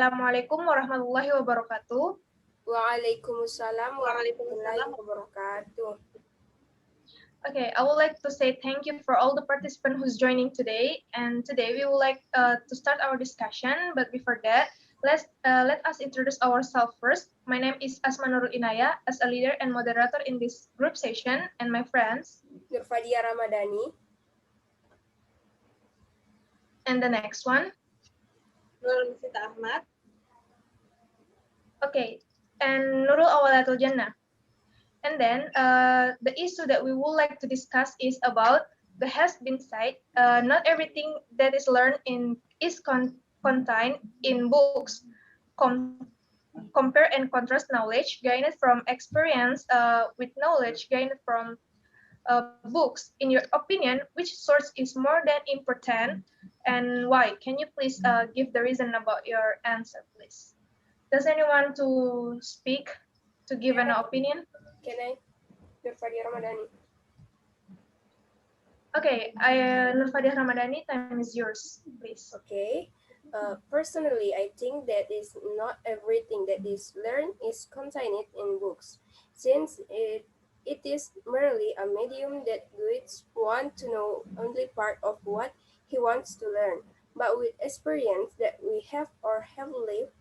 Assalamualaikum warahmatullahi wabarakatuh. Waalaikumsalam warahmatullahi wabarakatuh. Okay, I would like to say thank you for all the participants who's joining today. And today we would like to start our discussion. But before that, let us introduce ourselves first. My name is Asma Nurul Inaya as a leader and moderator in this group session, and my friends. Nurfadia Ramadhani. And the next one. Nurul Mufita Ahmad. Okay, and Nurul Awalatul Jannah. And then the issue that we would like to discuss is about the has-been side. Not everything that is learned is contained in books. Compare and contrast knowledge gained from experience with knowledge gained from books. In your opinion, which source is more than important, and why? Can you please give the reason about your answer, please? Does anyone to speak to give an opinion? Can I? Nurfadia Ramadhani. Okay, Nurfadia Ramadhani, time is yours, please. Okay. Personally, I think that is not everything that is learned is contained in books, since it is merely a medium that guides one to know only part of what he wants to learn. But with experience that we have or have lived,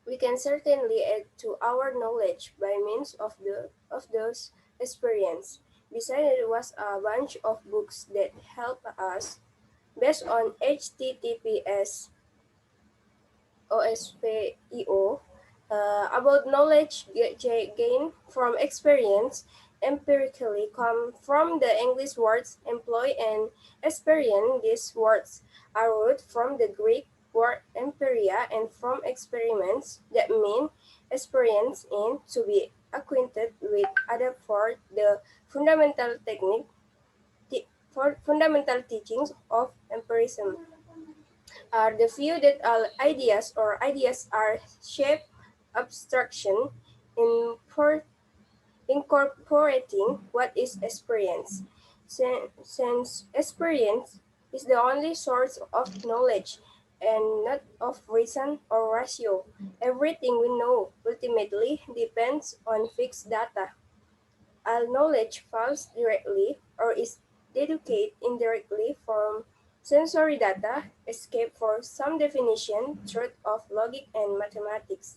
we can certainly add to our knowledge by means of those experience. Besides, it was a bunch of books that help us based on HTTPS OSPEO about knowledge gained from experience empirically come from the English words employ and experience. These words are root from the Greek word empiria and from experiments that mean experience in to be acquainted with other for the fundamental technique for fundamental teachings of empiricism are the view that all ideas or ideas are shape abstraction in incorporating what is experience. Since experience is the only source of knowledge and not of reason or ratio, everything we know ultimately depends on fixed data. All knowledge flows directly or is deduced indirectly from sensory data, escape for some definition, truth of logic and mathematics.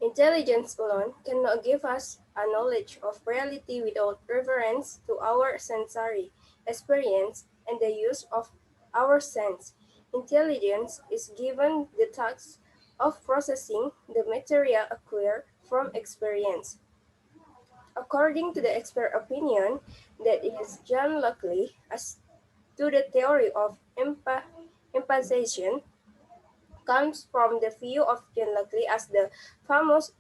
Intelligence alone cannot give us a knowledge of reality without reference to our sensory experience and the use of our sense. Intelligence is given the task of processing the material acquired from experience. According to the expert opinion, that is John Locke, as to the theory of imposition, comes from the view of John Locke as the famous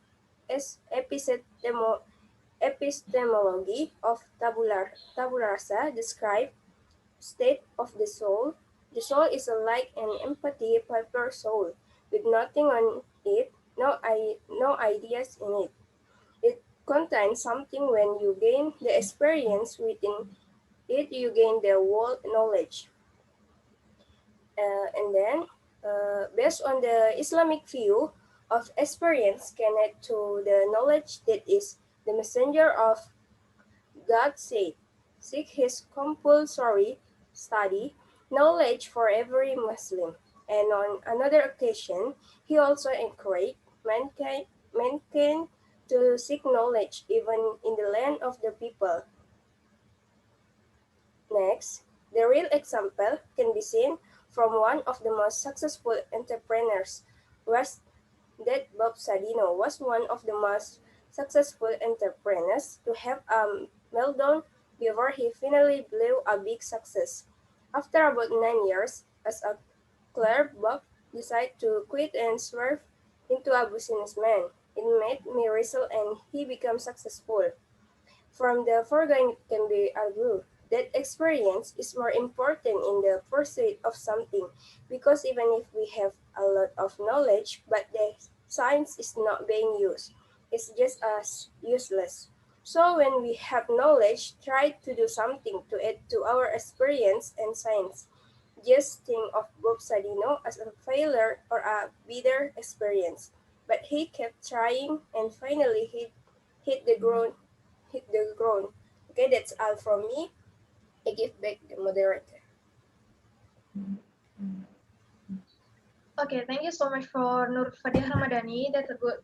epistemology of tabula rasa describe state of the soul. The soul is like an empty paper soul with nothing on it, no ideas in it. It contains something. When you gain the experience within it, you gain the whole knowledge. And then, based on the Islamic view of experience connected to the knowledge that is the messenger of God said, seek his compulsory study, knowledge for every Muslim. And on another occasion, he also encouraged mankind to seek knowledge even in the land of the people. Next, the real example can be seen from one of the most successful entrepreneurs, was that Bob Sadino was one of the most successful entrepreneurs to have a meltdown before he finally blew a big success. After about 9 years as a clerk, Bob decided to quit and swerve into a businessman. It made me wrestle and he became successful. From the foregoing can be argued that experience is more important in the pursuit of something, because even if we have a lot of knowledge but the science is not being used, it's just as useless. So when we have knowledge, try to do something to add to our experience and science. just think of Bob Sadino as a failure or a bitter experience. But he kept trying and finally hit the ground hit the ground. Okay, that's all from me. I give back the moderator. Okay, thank you so much for Nur Fadiah Ramadhani. That's a good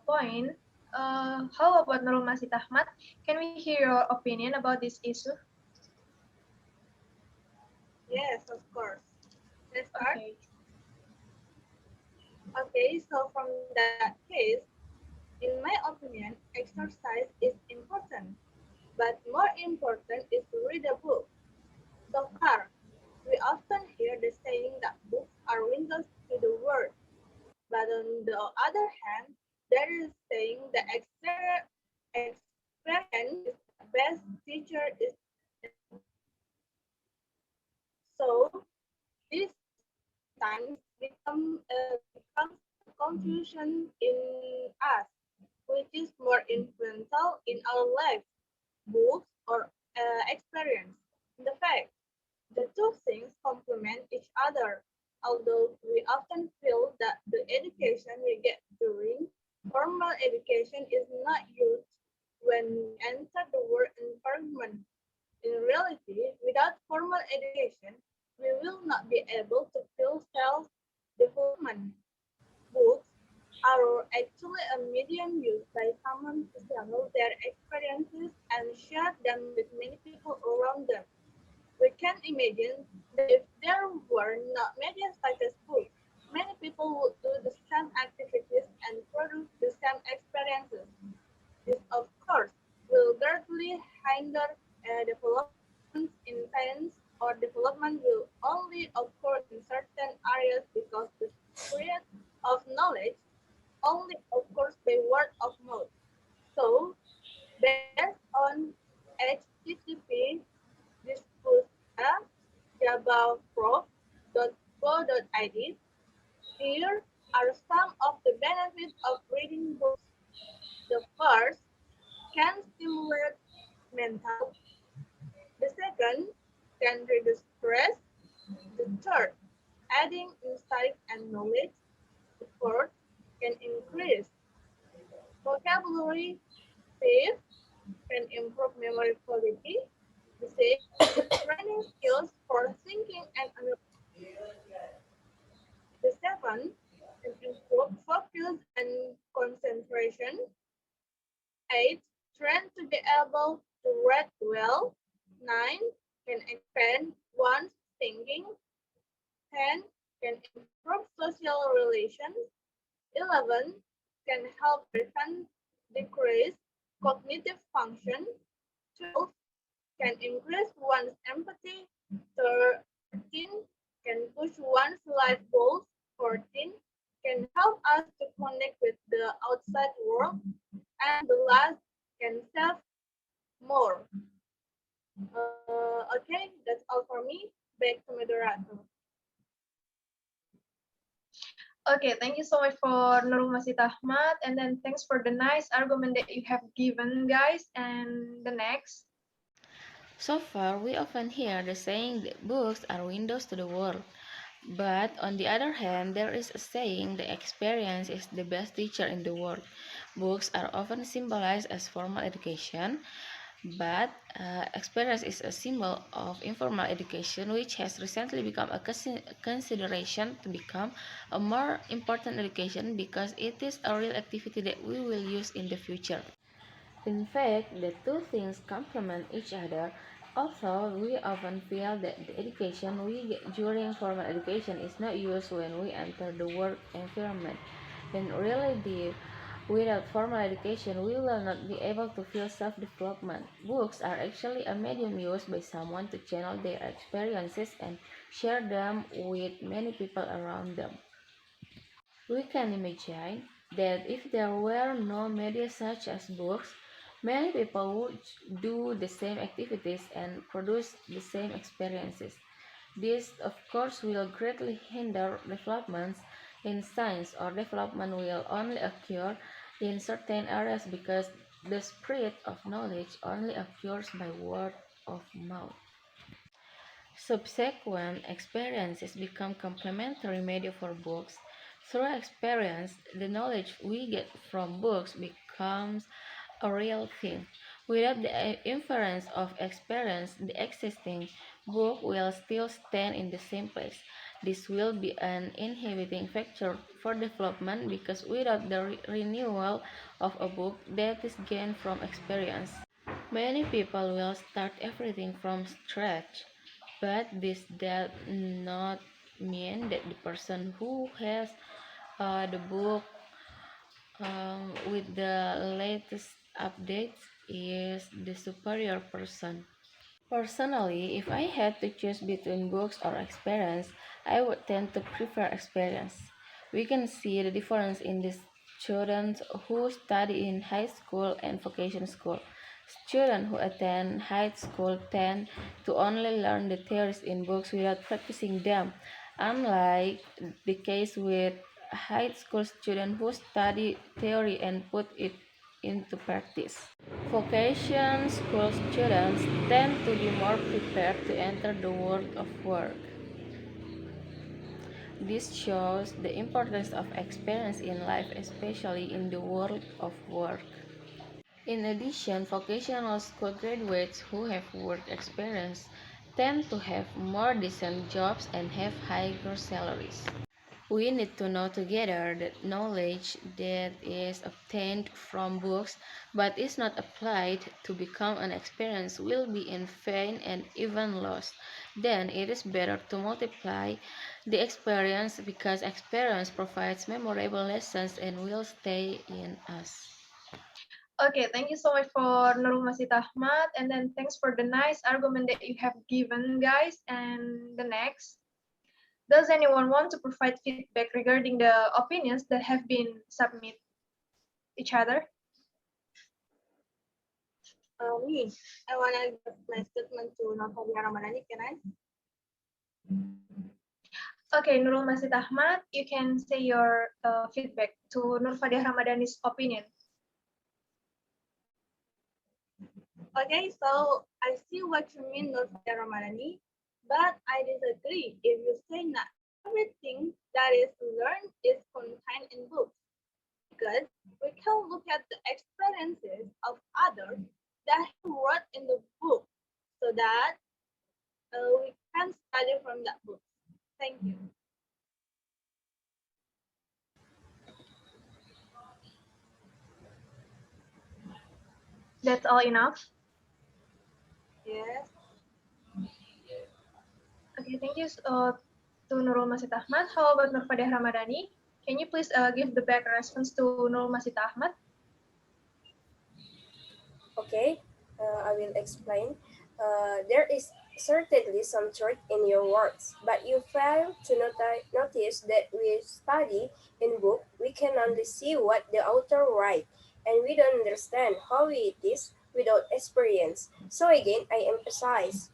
point. How about Nurul Masid Ahmad? Can we hear your opinion about this issue? Yes, of course. Let's start. Okay. Okay, so from that case, in my opinion, exercise is important, but more important is to read a book. So far, we often hear the saying that books are windows to the world, but on the other hand, there is saying that experience is the best teacher is so this sometimes becomes a confusion in us, which is more influential in our life, books or experience. The fact the two things complement each other, although we often feel that the education we get during formal education is not used when we enter the work environment. In reality, without formal education, we will not be able to feel self-development. Books are actually a medium used by someone to channel their experiences and share them with many people around them. We can imagine that if there were not media such as books, many people would do the same activities and produce the same experiences. This, of course, will greatly hinder developments in science, or development will only occur in certain areas because the spread of knowledge only occurs by word of mouth. So, based on HTTP discuss javaprof.co.id, here are some of the benefits of reading books. The first can stimulate mental. The second can reduce stress. The third, adding insight and knowledge. The fourth can increase vocabulary. Fifth, can improve memory quality. The sixth, training skills for thinking and the seventh, can improve focus and concentration. Eight, train to be able to read well. Nine, can expand one's thinking. 10, can improve social relations. 11, can help person decrease cognitive function. 12, can increase one's empathy. 13, can push one's life goals. 14, can help us to connect with the outside world. And the last, can save more. Okay, that's all for me. Back to moderator. Okay, thank you so much for Nurul Masid Ahmad, and then thanks for the nice argument that you have given, guys. And the next. So far, we often hear the saying that books are windows to the world. But on the other hand, there is a saying the experience is the best teacher in the world. Books are often symbolized as formal education, but experience is a symbol of informal education, which has recently become a consideration to become a more important education because it is a real activity that we will use in the future. In fact, the two things complement each other. Also, we often feel that the education we get during formal education is not used when we enter the work environment. In reality, without formal education, we will not be able to feel self-development. Books are actually a medium used by someone to channel their experiences and share them with many people around them. We can imagine that if there were no media such as books, many people would do the same activities and produce the same experiences. This, of course, will greatly hinder developments in science, or development will only occur in certain areas because the spread of knowledge only occurs by word of mouth. Subsequent experiences become complementary media for books. Through experience, the knowledge we get from books becomes a real thing. Without the inference of experience, the existing book will still stand in the same place. This will be an inhibiting factor for development because without the renewal of a book that is gained from experience, many people will start everything from scratch. But this does not mean that the person who has the book with the latest updates is the superior person. Personally, if I had to choose between books or experience, I would tend to prefer experience. We can see the difference in the students who study in high school and vocation school. Students who attend high school tend to only learn the theories in books without practicing them, unlike the case with high school students who study theory and put it into practice. Vocation school students tend to be more prepared to enter the world of work. This shows the importance of experience in life, especially in the world of work. In addition, vocational school graduates who have work experience tend to have more decent jobs and have higher salaries. We need to know together that knowledge that is obtained from books but is not applied to become an experience will be in vain and even lost. Then it is better to multiply the experience because experience provides memorable lessons and will stay in us. Okay, thank you so much for Nurul Masid Ahmad, and then thanks for the nice argument that you have given, guys. And the next, does anyone want to provide feedback regarding the opinions that have been submit each other? Me, I want to give my statement to Natalia Ramadhani. Can I? Okay, Nurul Masid Ahmad, you can say your feedback to Nur Fadiah Ramadhani's opinion. Okay, so I see what you mean, Natalia Ramadhani, but I disagree if you say not everything that is learned is contained in books, because we can look at the experiences of others that he wrote in the book so that we can study from that book. Thank you. That's all enough. Yes. Okay, thank you to Nurul Masid Ahmad. How about Nur Fadiah Ramadhani? Can you please give the back response to Nurul Masid Ahmad? Okay, I will explain. There is certainly some truth in your words, but you fail to notice that we study in book, we can only see what the author write, and we don't understand how it is without experience. So again, I emphasize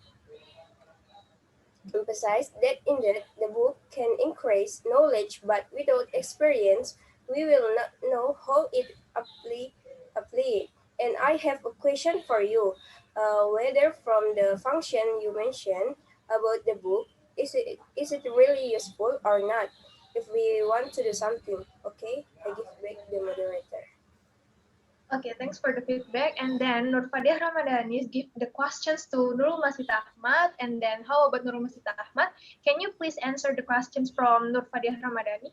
that indeed the book can increase knowledge, but without experience, we will not know how it apply. And I have a question for you. Whether from the function you mentioned about the book, is it really useful or not? If we want to do something, okay, I give back the moderator. Okay, thanks for the feedback. And then Nur Fadiah Ramadhani give the questions to Nurul Masid Ahmad. And then how about Nurul Masid Ahmad? Can you please answer the questions from Nur Fadiah Ramadhani?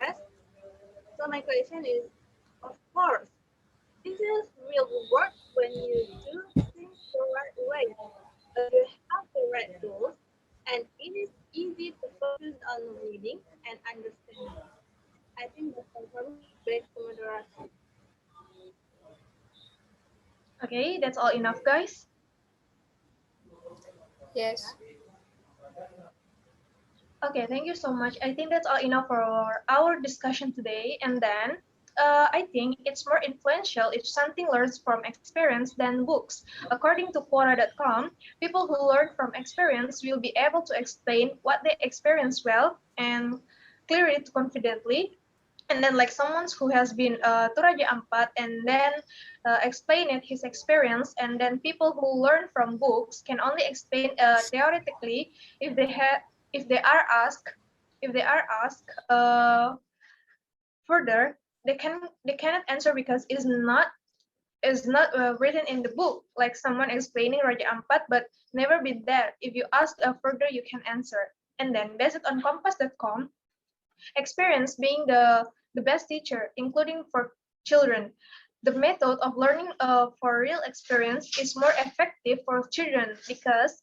Yes. So my question is, of course, this is real work when you do things the right way. You have the right tools, and it is easy to focus on reading and understanding. I think that's all for me. Back to moderation. Okay, that's all enough, guys. Yes. Okay, thank you so much. I think that's all enough for our discussion today. And then I think it's more influential if something learns from experience than books. According to Quora.com, people who learn from experience will be able to explain what they experience well and clearly confidently. and then like someone who has been to Raja Ampat and then explain it his experience, and then people who learn from books can only explain theoretically if they have if they are asked if they are asked further, they cannot answer because it's not written in the book, like someone explaining Raja Ampat but never been there. If you ask further, you can answer. And then based on compass.com, experience being the best teacher, including for children. The method of learning for real experience is more effective for children because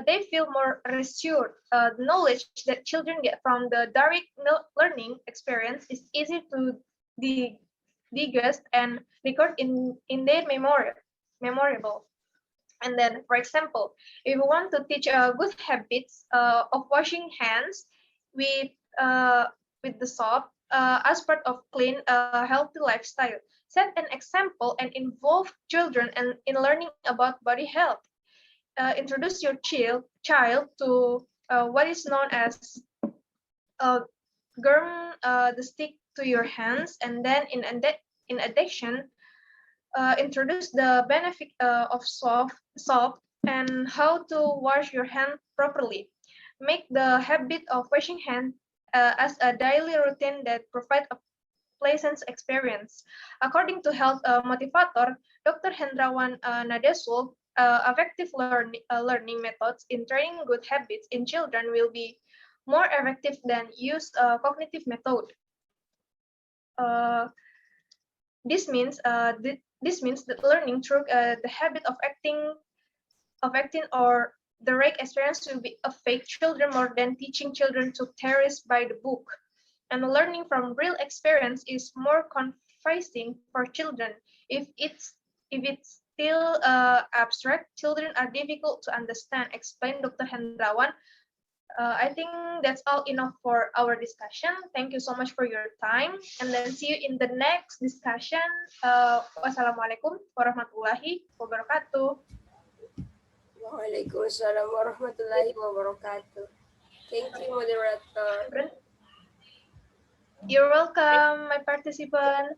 they feel more reassured. The knowledge that children get from the direct learning experience is easy to de- digest and record in their memorable. And then, for example, if you want to teach good habits of washing hands with uh, with the soap as part of clean, healthy lifestyle, set an example and involve children in learning about body health. Introduce your child to what is known as uh, germ the stick to your hands, and then in addition, introduce the benefit of soap and how to wash your hand properly. Make the habit of washing hands as a daily routine that provide a pleasant experience. According to health motivator Dr. Hendrawan Nadesul, effective learning methods in training good habits in children will be more effective than use cognitive method. Uh, this means that learning through the habit of acting or the right experience will be affect children more than teaching children to terrorize by the book. And learning from real experience is more confusing for children. If it's still abstract, children are difficult to understand, explained Dr. Hendrawan. I think that's all enough for our discussion. Thank you so much for your time, and then see you in the next discussion. Wassalamualaikum warahmatullahi wabarakatuh. Waalaikumsalam warahmatullahi wabarakatuh. Thank you, moderator. You're welcome, my participant.